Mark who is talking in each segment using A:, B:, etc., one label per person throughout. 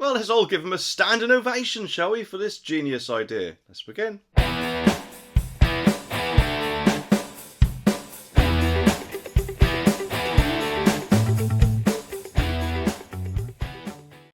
A: Well, let's all give him a standing ovation, shall we, for this genius idea. Let's begin.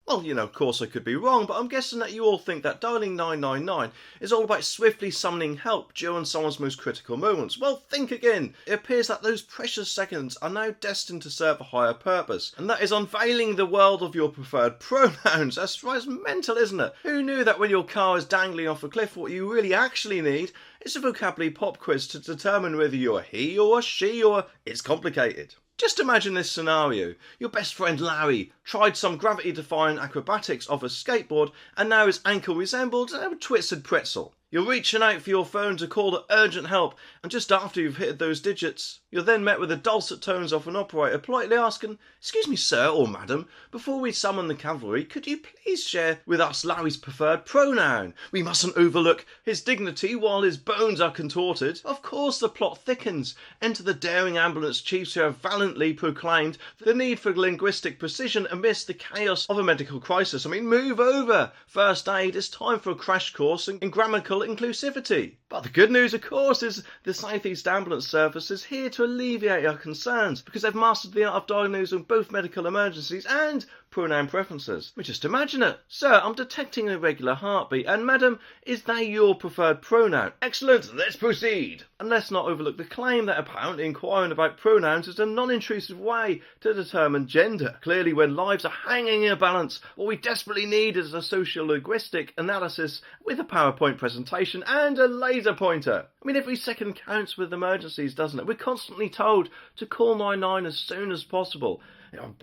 A: Well, of course I could be wrong, but I'm guessing that you all think that dialing 999 is all about swiftly summoning help during someone's most critical moments. Well, think again. It appears that those precious seconds are now destined to serve a higher purpose, and that is unveiling the world of your preferred pronouns. That's right, it's mental, isn't it? Who knew that when your car is dangling off a cliff, what you really actually need is a vocabulary pop quiz to determine whether you're a he or a she, or it's complicated. Just imagine this scenario. Your best friend Larry tried some gravity-defying acrobatics off a skateboard and now his ankle resembled a twisted pretzel. You're reaching out for your phone to call the urgent help, and just after you've hit those digits, you're then met with the dulcet tones of an operator politely asking, "Excuse me, sir or madam, before we summon the cavalry, could you please share with us Larry's preferred pronoun? We mustn't overlook his dignity while his bones are contorted." Of course the plot thickens. Enter the daring ambulance chiefs who have valiantly proclaimed the need for linguistic precision amidst the chaos of a medical crisis. Move over. First aid, it's time for a crash course in grammatical inclusivity. But the good news, of course, is the South East Ambulance Service is here to alleviate our concerns because they've mastered the art of diagnosing both medical emergencies and pronoun preferences. Just imagine it. Sir, I'm detecting an irregular heartbeat, and madam, is that your preferred pronoun? Excellent, let's proceed. And let's not overlook the claim that apparently inquiring about pronouns is a non-intrusive way to determine gender. Clearly, when lives are hanging in a balance, what we desperately need is a socio-linguistic analysis with a PowerPoint presentation and a laser pointer. Every second counts with emergencies, doesn't it? We're constantly told to call 99 as soon as possible.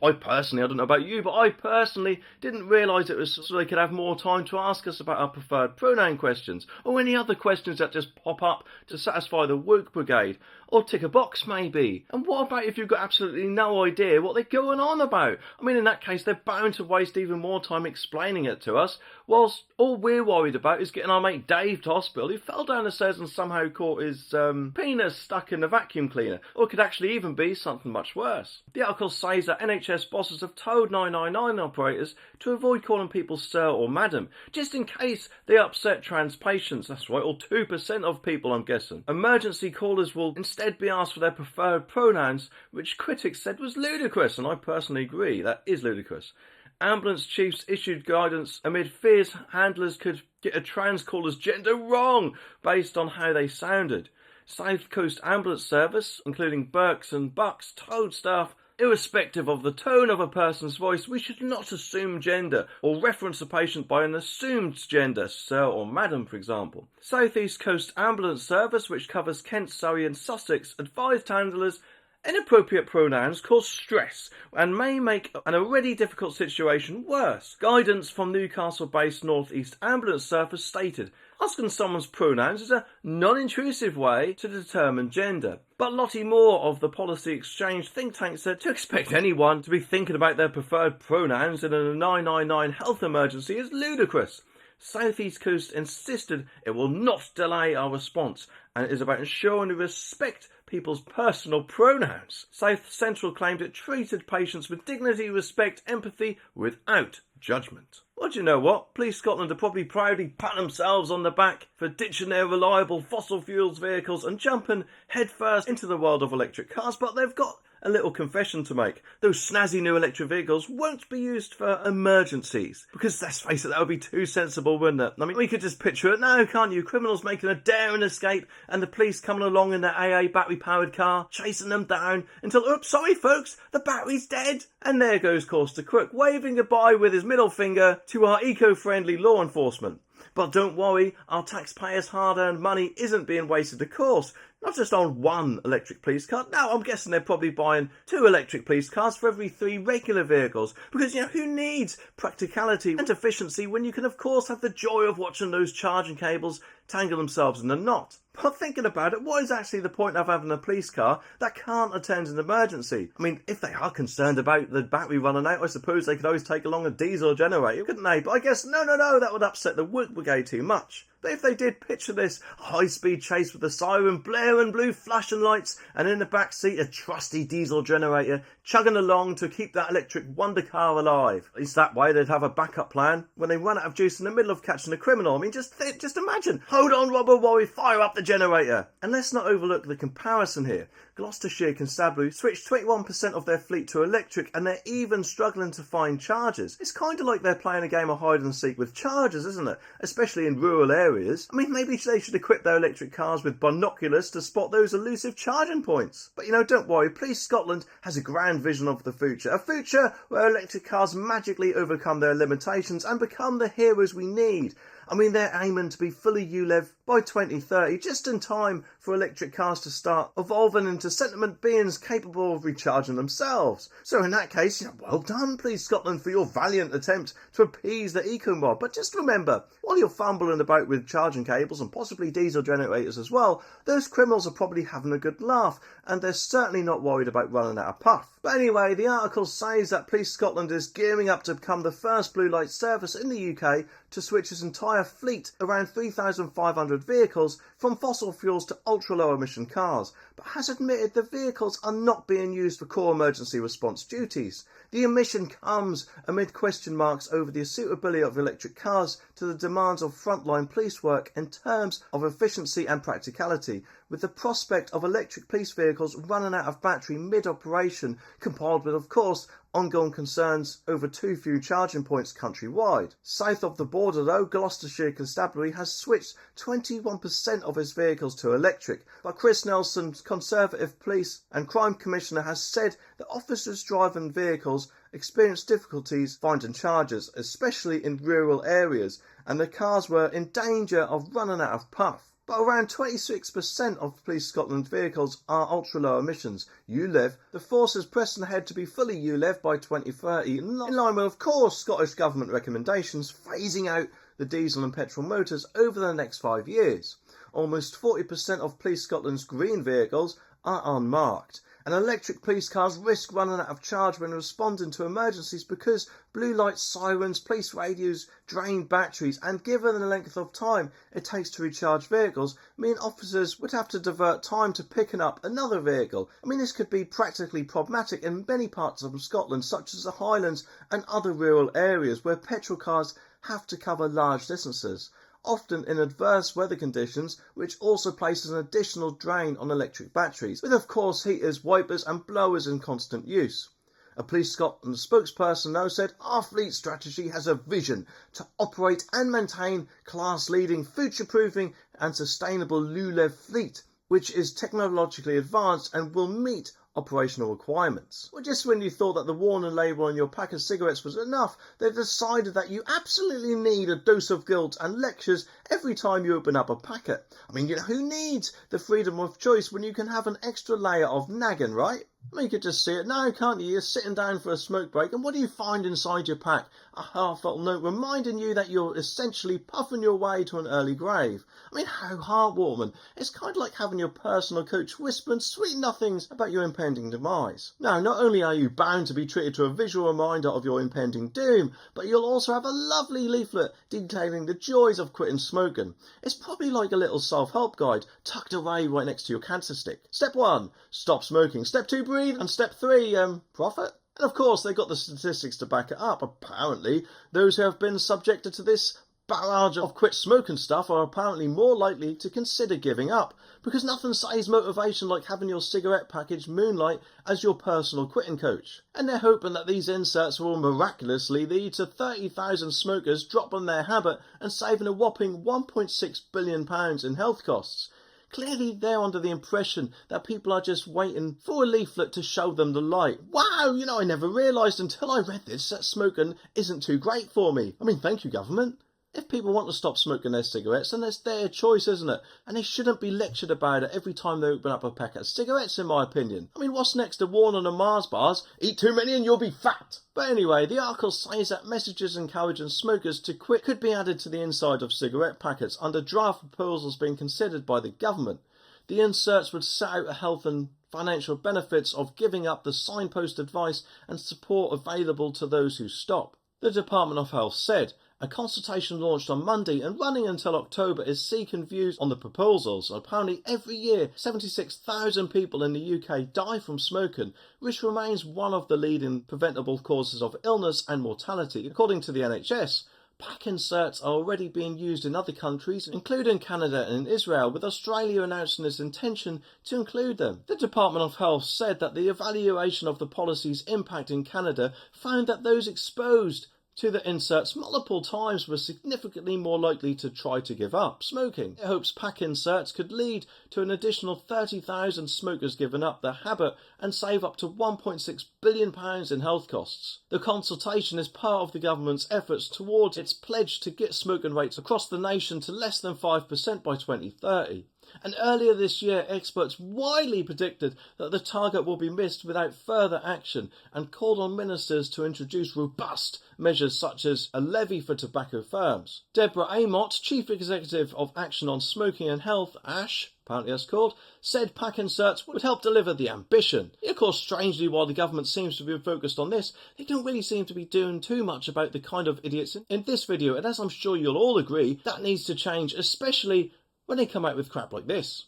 A: I personally, I don't know about you, but I personally didn't realise it was so they could have more time to ask us about our preferred pronoun questions, or any other questions that just pop up to satisfy the woke brigade, or tick a box maybe. And what about if you've got absolutely no idea what they're going on about? In that case, they're bound to waste even more time explaining it to us, whilst all we're worried about is getting our mate Dave to hospital, who fell down the stairs and somehow caught his penis stuck in the vacuum cleaner. Or it could actually even be something much worse. The article says that NHS bosses have told 999 operators to avoid calling people sir or madam, just in case they upset trans patients. That's right, or 2% of people, I'm guessing. Emergency callers will instead be asked for their preferred pronouns, which critics said was ludicrous, and I personally agree, that is ludicrous. Ambulance chiefs issued guidance amid fears handlers could get a trans caller's gender wrong based on how they sounded. South Coast Ambulance Service, including Burks and Bucks, told staff, irrespective of the tone of a person's voice, we should not assume gender or reference a patient by an assumed gender, sir or madam, for example. South East Coast Ambulance Service, which covers Kent, Surrey and Sussex, advised handlers inappropriate pronouns cause stress and may make an already difficult situation worse. Guidance from Newcastle-based North East Ambulance Service stated, asking someone's pronouns is a non-intrusive way to determine gender. But Lottie Moore of the Policy Exchange think tank said to expect anyone to be thinking about their preferred pronouns in a 999 health emergency is ludicrous. South East Coast insisted it will not delay our response, and it is about ensuring we respect people's personal pronouns. South Central claimed it treated patients with dignity, respect, empathy, without judgment. Well, do you know what? Police Scotland are probably proudly patting themselves on the back for ditching their reliable fossil fuels vehicles and jumping headfirst into the world of electric cars, but they've got a little confession to make. Those snazzy new electric vehicles won't be used for emergencies. Because let's face it, that would be too sensible, wouldn't it? We could just picture it now, can't you? Criminals making a daring escape and the police coming along in their AA battery-powered car, chasing them down until, oops, sorry folks, the battery's dead. And there goes Corster Crook, waving goodbye with his middle finger to our eco-friendly law enforcement. But don't worry, our taxpayers' hard-earned money isn't being wasted, of course. Not just on one electric police car. No, I'm guessing they're probably buying 2 electric police cars for every 3 regular vehicles. Because, who needs practicality and efficiency when you can, of course, have the joy of watching those charging cables tangle themselves in a knot? But thinking about it, what is actually the point of having a police car that can't attend an emergency? If they are concerned about the battery running out, I suppose they could always take along a diesel generator, couldn't they? But I guess, no, that would upset the work brigade too much. But if they did, picture this: a high-speed chase with a siren, blaring blue flashing lights, and in the back seat a trusty diesel generator chugging along to keep that electric wonder car alive. At least that way they'd have a backup plan when they run out of juice in the middle of catching a criminal. I mean, just imagine. Hold on, Robber Worry, fire up the generator. And let's not overlook the comparison here. Gloucestershire Constabulary switched 21% of their fleet to electric, and they're even struggling to find chargers. It's kind of like they're playing a game of hide and seek with chargers, isn't it? Especially in rural areas. I mean, maybe they should equip their electric cars with binoculars to spot those elusive charging points. But don't worry, Police Scotland has a grand vision of the future. A future where electric cars magically overcome their limitations and become the heroes we need. I mean, they're aiming to be fully ULEV by 2030, just in time for electric cars to start evolving into sentient beings capable of recharging themselves. So in that case, well done, Police Scotland, for your valiant attempt to appease the eco-mob. But just remember, while you're fumbling about with charging cables and possibly diesel generators as well, those criminals are probably having a good laugh, and they're certainly not worried about running out of puff. But anyway, the article says that Police Scotland is gearing up to become the first blue light service in the UK to switch its entire fleet, around 3,500 vehicles, from fossil fuels to ultra-low emission cars, but has admitted the vehicles are not being used for core emergency response duties. The omission comes amid question marks over the suitability of electric cars to the demands of frontline police work in terms of efficiency and practicality, with the prospect of electric police vehicles running out of battery mid-operation, compiled with, of course, ongoing concerns over too few charging points countrywide. South of the border though, Gloucestershire Constabulary has switched 21% of its vehicles to electric, but Chris Nelson, Conservative Police and Crime Commissioner, has said that officers driving vehicles experience difficulties finding chargers, especially in rural areas, and the cars were in danger of running out of puff. But around 26% of Police Scotland vehicles are ultra-low emissions, ULEV. The force is pressing ahead to be fully ULEV by 2030, in line with, of course, Scottish Government recommendations, phasing out the diesel and petrol motors over the next 5 years. Almost 40% of Police Scotland's green vehicles are unmarked, and electric police cars risk running out of charge when responding to emergencies because blue lights, sirens, police radios drain batteries, and given the length of time it takes to recharge vehicles, mean officers would have to divert time to picking up another vehicle. I mean, this could be practically problematic in many parts of Scotland, such as the Highlands and other rural areas where petrol cars have to cover large distances, often in adverse weather conditions, which also places an additional drain on electric batteries, with of course heaters, wipers and blowers in constant use. A Police Scotland spokesperson now said, "Our fleet strategy has a vision to operate and maintain class-leading, future-proofing and sustainable ULEV fleet, which is technologically advanced and will meet operational requirements." Well, just when you thought that the warning label on your pack of cigarettes was enough, they've decided that you absolutely need a dose of guilt and lectures every time you open up a packet. I mean, who needs the freedom of choice when you can have an extra layer of nagging, right? I mean, you could just see it now, can't you? You're sitting down for a smoke break, and what do you find inside your pack? A heartfelt note reminding you that you're essentially puffing your way to an early grave. I mean, how heartwarming. It's kind of like having your personal coach whispering sweet nothings about your impending demise. Now, not only are you bound to be treated to a visual reminder of your impending doom, but you'll also have a lovely leaflet detailing the joys of quitting smoking. It's probably like a little self-help guide tucked away right next to your cancer stick. Step 1, stop smoking. Step 2, breathe. And step 3, profit. And of course, they've got the statistics to back it up. Apparently, those who have been subjected to this barrage of quit smoking stuff are apparently more likely to consider giving up, because nothing says motivation like having your cigarette package moonlight as your personal quitting coach. And they're hoping that these inserts will miraculously lead to 30,000 smokers dropping their habit and saving a whopping £1.6 billion in health costs. Clearly, they're under the impression that people are just waiting for a leaflet to show them the light. Wow, I never realised until I read this that smoking isn't too great for me. I mean, thank you, government. If people want to stop smoking their cigarettes, then that's their choice, isn't it? And they shouldn't be lectured about it every time they open up a packet of cigarettes, in my opinion. I mean, what's next to warning on Mars bars? Eat too many and you'll be fat. But anyway, the article says that messages encouraging smokers to quit could be added to the inside of cigarette packets under draft proposals being considered by the government. The inserts would set out a health and financial benefits of giving up the signpost advice and support available to those who stop. The Department of Health said, A consultation launched on Monday and running until October is seeking views on the proposals. Apparently every year 76,000 people in the UK die from smoking, which remains one of the leading preventable causes of illness and mortality, according to the NHS. Pack inserts are already being used in other countries, including Canada and Israel, with Australia announcing its intention to include them. The Department of Health said that the evaluation of the policy's impact in Canada found that those exposed to the inserts multiple times were significantly more likely to try to give up smoking. It hopes pack inserts could lead to an additional 30,000 smokers giving up their habit and save up to £1.6 billion in health costs. The consultation is part of the government's efforts towards its pledge to get smoking rates across the nation to less than 5% by 2030. And earlier this year, experts widely predicted that the target will be missed without further action and called on ministers to introduce robust measures such as a levy for tobacco firms. Deborah Amott, Chief Executive of Action on Smoking and Health, ASH, apparently that's called, said pack inserts would help deliver the ambition. Of course, strangely, while the government seems to be focused on this, they don't really seem to be doing too much about the kind of idiots in this video, and as I'm sure you'll all agree, that needs to change, especially when they come out with crap like this.